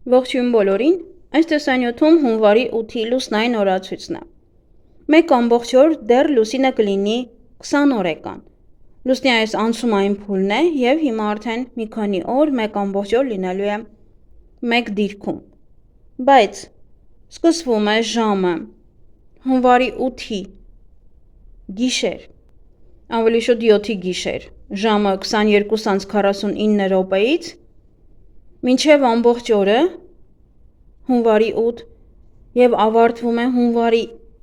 Ողջույն բոլորին, այս տեսանյութում հունվարի 8-ի լուսնային օրացույցն է։ Մեկ ամբողջ օր դեռ լուսինը կլինի 20 օրեկան։ Լուսնի այս անցումային փուլն է և հիմա արդեն մի քանի օր մեկ ամբողջ օր լինելու է մեկ դիրքում։ Բայց սկսվում է ժամը հունվարի 8-ի գիշեր, ավելի շուտ 7-ի գիշեր, ժամը 22:49 րոպեից մինչև ամբողջ օրը հունվարի 8 և ավարտվում է հունվարի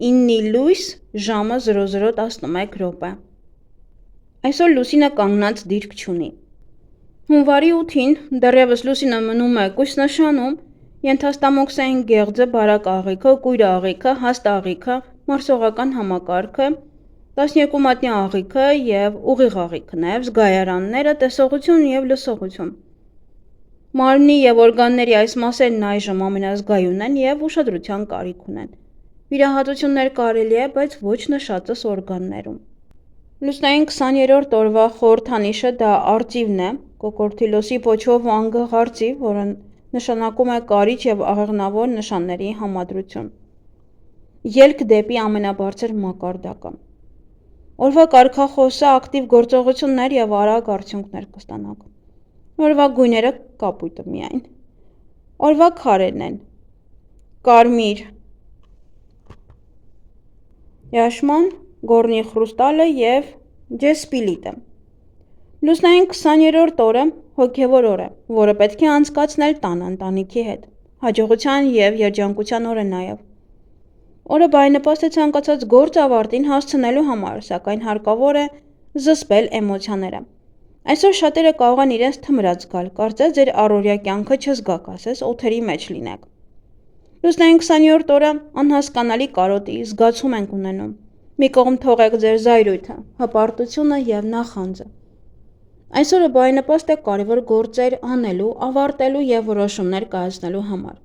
9-ի լույս ժամը 00:11 րոպե։ Այսօր լուսինը կանգնած դիրք չունի։ Հունվարի 8-ին դեռևս լուսինը մնում է կույս նշանում, ենթաստամոքսային գեղձը, բարակ աղիքը, կույր աղիքը, հաստ աղիքը, մարսողական համակարգը, 12 մատնյա աղիքը և ուղիղ աղիքը, նաև զգայարանները, տեսողություն և լսողություն։ Մարմնի և օրգանների այս մասերն այժմ ամենազգայունն են և ուշադրության կարիք ունեն։ Վիրահատություններ կարելի է, բայց ոչ նշածս օրգաններում։ Լուսնային 20-րդ օրվա խորհրդանիշը դա արծիվն է, կոկորդիլոսի պոչով անգղ արծիվ, որը նշանակում է կարիճ և աղեղնավոր նշանների համադրություն։ Ելք դեպի ամենաբարձր մակարդակը։ Օրվա կարգախոսը ակտիվ գործողություններ և արագ արդյունքներ կստանաք։ Օրվա գույները կապույտը միայն։ Օրվա քարերն են կարմիր яшман, գորնի խրուստալը և ջեսպիլիտը։ Լուսնային 20-րդ օրը հոգևոր օր է, որը պետք է անցկացնել տանը ընտանիքի հետ, հաջողության և երջանկության օր է նաև։ Օրը բարենպաստ է ցանկացած գործ ավարտին հասցնելու համար, սակայն հարկավոր է զսպել էմոցիաները։ Այսօր շատերը կարող են իրենց թմրած զգալ, կարծես ձեր առօրյա կյանքը չզգաք, ասես օդերի մեջ լինեք։ Լուսնային 20-րդ օրը անհասկանալի կարոտի զգացում ենք ունենում։ Մի կողմ թողեք ձեր զայրույթը, հպարտությունը և նախանձը։ Այսօրը բարենպաստ է կարևոր գործեր անելու, ավարտելու և որոշումներ կայացնելու համար։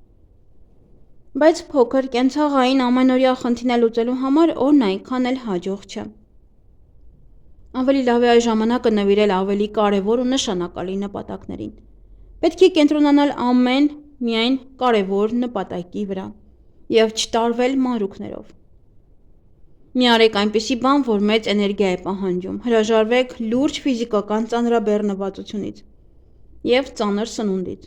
Բայց փոքր, կենցաղային ամենօրյա խնդիրներ լուծելու համար օրն այնքան էլ հաջող չէ։ Ավելի լավ է այս ժամանակը նվիրել ավելի կարևոր ու նշանակալի նպատակներին։ Պետք է կենտրոնանալ միայն կարևոր նպատակի վրա և չտարվել մանրուքներով։ Մի արեք այնպիսի բան, որ մեծ էներգիա է պահանջում, հրաժարվեք լուրջ ֆիզիկական ծանրաբեռնվածությունից և ծանր սնունդից։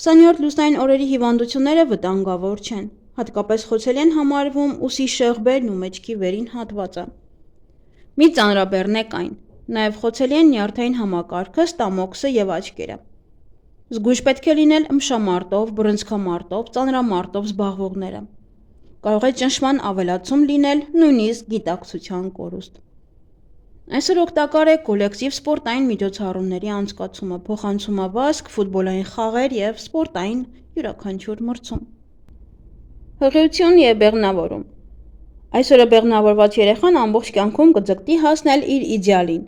20-րդ լուսնային օրերի հիվանդությունները վտանգավոր չեն, հատկապես խոցելի են համարվում ուսի շեղբերն ու մեջքի վերին հատվածը։ Մի ծանրաբեռնեք այն, նաև խոցելի են նյարդային համակարգը, ստամոքսը և աչքերը։ Զգույշ պետք է լինել ըմբշամարտով, բռնցքամարտով, ծանրամարտով զբաղվողները։ Կարող է ճնշման ավելացում լինել, նույնիսկ գիտակցության կորուստ։ Այսօր օգտակար է կոլեկտիվ սպորտային միջոցառումների անցկացումը, փոխանցումավազք, ֆուտբոլային խաղեր և սպորտային յուրաքանչյուր մրցում։ Հղիություն և բեղմնավորում։ Այսօրը բեղմնավորված երեխան ամբողջ կյանքում կձգտի հասնել իր իդեալին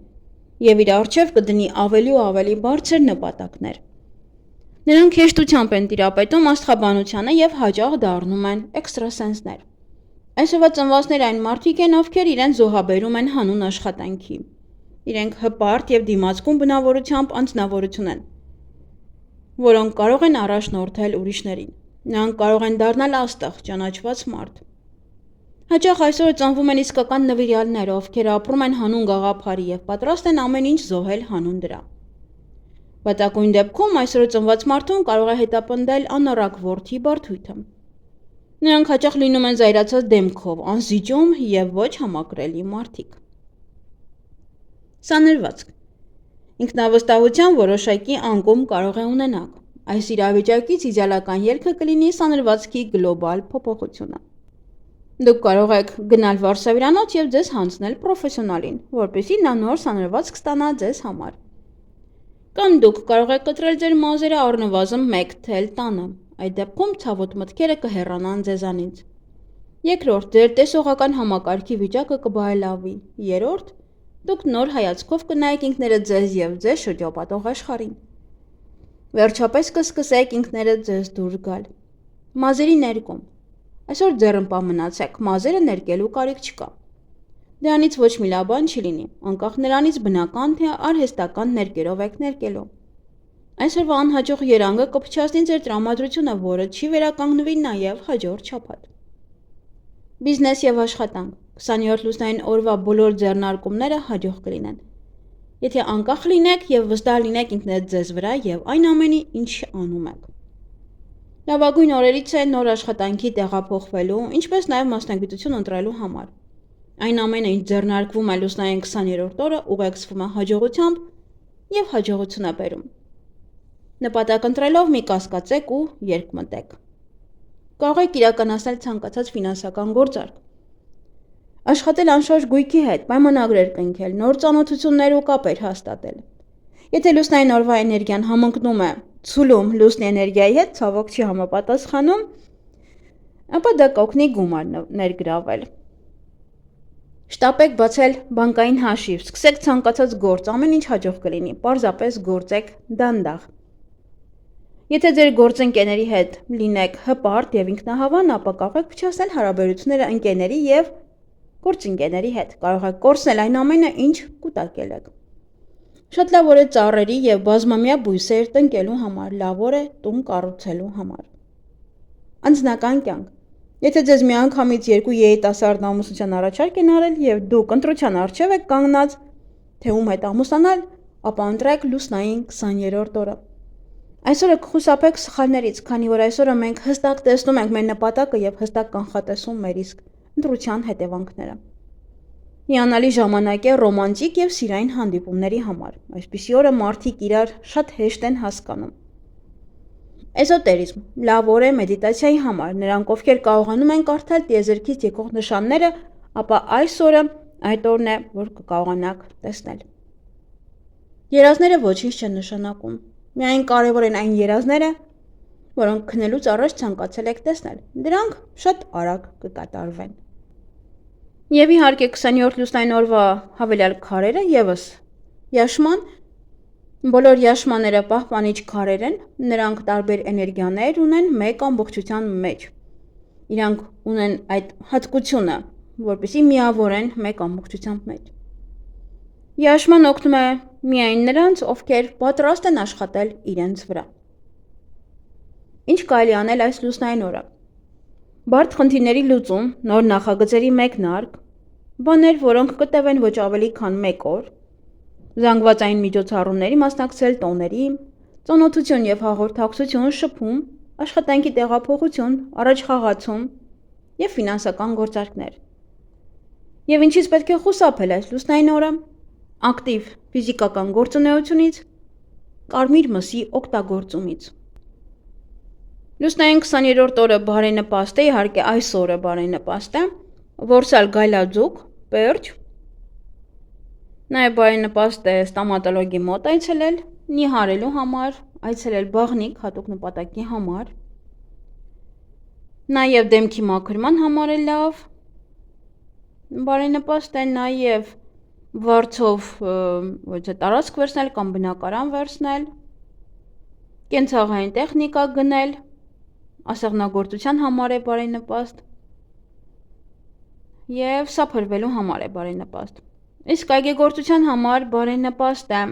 և իր առջև կդնի ավելի ու ավելի բարձր նպատակներ։ Նրանք հեշտությամբ են տիրապետում աստղաբանությանը և հաճախ դառնում են էքստրասենսներ։ Այսօրվա ծնվածները այն մարդիկ են, ովքեր իրենց զոհաբերում են հանուն աշխատանքի։ Իրենք հպարտ և դիմացկուն բնավորությամբ անձնավորություն են, որոնք կարող են առաջնորդել ուրիշներին։ Նրանք կարող են դառնալ աստղ, ճանաչված մարդ։ Հաճախ այսօր ծնվում են իսկական նվիրյալներ, ովքեր ապրում են հանուն գաղափարի և պատրաստ են ամեն ինչ զոհել հանուն դրա։ Վատագույն դեպքում այսօր ծնված մարդուն կարող է հետապնդել անառակ որդի բարդույթը։ Նրանք հաճախ լինում են զայրացած դեմքով, անզիջում և ոչ համակրելի մարդիկ։ Սանրվածք։ Ինքնավստահության որոշակի անկում կարող է ունենաք։ Այս իրավիճակից իդեալական ելքը կլինի սանրվածքի գլոբալ փոփոխությունը։ Դուք կարող եք գնալ վարսավիրանոց և ձեզ հանձնել պրոֆեսիոնալին, որպեսզի նա նոր սանրվածք ստանա ձեզ համար։ Կամ դուք կարող եք կտրել ձեր մազերը առնվազն մեկ թել տանը, այդ դեպքում ցավոտ մտքերը կհեռանան ձեզանից։ Երկրորդ, ձեր տեսողական համակարգի վիճակը կբարելավի։ Երրորդ, դուք նոր հայացքով կնայեք ինքներդ ձեզ և ձեզ շրջապատող աշխարհին։ Վերջապես կսկսեք ինքներդ ձեզ դուրս գալ։ Մազերի ներկում։ Այսօր ձեռնպահ մնացեք, մազերը ներկելու կարիք չկա։ Դրանից ոչ մի լավ բան չի լինի, անկախ նրանից բնական թե արհեստական ներկերով եք ներկելու։ Այսօրվա անհաջող երանգը կփչացնի ձեր տրամադրությունը, որը չի վերականգնվի նաև հաջորդ շաբաթ։ Բիզնես եւ աշխատանք 20-րդ լուսնային օրվա բոլոր ձեռնարկումները հաջող կլինեն։ Եթե անկախ լինեք եւ վստահ լինեք ինքներդ ձեզ վրա եւ այն ամենի, ինչ անում եք։ Լավագույն օրերից է նոր աշխատանքի տեղափոխվելու, ինչպես նաև մասնագիտություն ընտրելու համար։ Այն ամենը, ինչ ձեռնարկվում է լուսնային 20-րդ օրը, ուղեկցվում է հաջողությամբ եւ հաջողություն է բերում։ Նպատակ ընտրելով մի կասկածեք ու երկմտեք։ Կարող եք իրականացնել ցանկացած ֆինանսական գործարք։ Աշխատել անշարժ գույքի հետ, պայմանագրեր կնքել, նոր ծանոթություններ ու կապեր հաստատել։ Եթե լուսնային օրվա էներգիան համընկնում է ցուլում լուսնի էներգիայի հետ, ցավոք չի համապատասխանում, ապա դա կօգնի գումար ներգրավել։ Շտապեք բացել բանկային հաշիվ, սկսեք ցանկացած գործ, ամեն ինչ հաջող կլինի, պարզապես գործեք դանդաղ։ Եթե ձեր գործընկերների հետ լինեք հպարտ եւ ինքնահավան, ապա կարող եք փչացնել հարաբերությունները ընկերների եւ գործընկերների հետ, կարող եք կորցնել այն ամենը, ինչ կուտակել եք։ Շատ լավ օր է ծառերի եւ բազմամյա բույսեր տնկելու համար, լավ օր է տուն կառուցելու համար։ Անձնական կյանք։ Եթե ձեզ միանգամից երկու երիտասարդ ամուսնության առաջարկ են արել եւ դուք ընտրության առջեւ եք կանգնած, թե ում հետ ամուսնանալ, ապա ընտրեք լուսնային 20-րդ օրը։ Այսօրը կխուսափեք սխալներից, քանի որ այսօրը մենք հստակ տեսնում ենք մեր նպատակը եւ հստակ կանխատեսում մեր իսկ ընտրության հետևանքները։ Հիանալի ժամանակ է ռոմանտիկ եւ սիրային հանդիպումների համար։ Այսպիսի օրը մարդիկ իրար շատ հեշտ են հասկանում։ Էզոտերիզմ լավ օր է մեդիտացիայի համար։ Նրանք, ովքեր կարողանում են կարդալ տիեզերքից եկող նշանները, ապա այս օրը այդ օրն է, որ կկարողանաք տեսնել։ Երազները ոչինչ չեն նշանակում։ Միայն կարևոր են այն երազները, որոնք քնելուց առաջ ցանկացել եք տեսնել։ Դրանք շատ արագ կկատարվեն։ Եվ իհարկե 20-րդ լուսնային օրվա հավելյալ քարերը եւս Յաշման բոլոր յաշմաները պահպանիչ քարեր են, նրանք տարբեր էներգիաներ ունեն մեկ ամբողջության մեջ։ Իրանք ունեն այդ հատկությունը, որպեսզի միավորեն մեկ ամբողջության մեջ։ Յաշման օգնում է միայն նրանց, ովքեր պատրաստ են աշխատել իրենց վրա։ Ինչ կարելի անել այս լուսնային օրը։ Բարդ խնդիրների լուծում, նոր նախագծերի մեկնարկ, բաներ, որոնք կտևեն ոչ ավելի քան 1 օր, զանգվածային միջոցառումների մասնակցել տոների, ծանոթություն եւ հաղորդակցություն, շփում, աշխատանքի տեղափոխություն, առաջխաղացում եւ ֆինանսական գործարքներ։ Եվ ինչից պետք է խուսափել այս լուսնային օրը։ Ակտիվ ֆիզիկական գործունեությունից, կարմիր մսի օգտագործումից։ Լուսնային 20-րդ օրը բարենպաստ է, իհարկե այս օրը բարենպաստ է, որսալ գայլաձուկ, պերճ, նաև բարենպաստ է ստոմատոլոգի մոտ այցելել, նիհարելու համար, այցելել բաղնիք հատուկ նպատակի համար, նաև դեմքի մաքրման համար է լավ, բարենպաստ է նաև վարձով տարածք վերցնել կամ բնակարան վերցնել, կենցաղային տեխնիկա գնել, ասեղնագործության համար է բարենպաստ եւ սափրվելու համար է բարենպաստ։ Իսկ այգեգործության համար բարենպաստ է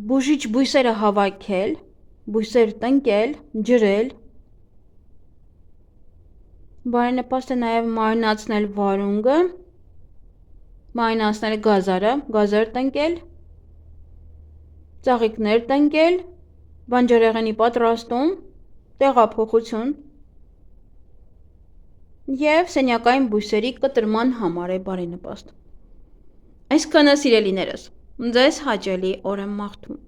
բուժիչ բույսերը հավաքել, բույսեր տնկել, ջրել, բարենպաստ է նաև մարինացնել վարունգը, մարինացնել գազարը, գազար տնկել, ծաղիկներ տնկել, բանջարեղենի պատրաստում, տեղափոխություն եւ սենյակային բույսերի կտրման համար է բարենպաստ։ Այսքանը սիրելիներս, ձեզ հաճելի օր եմ մաղթում։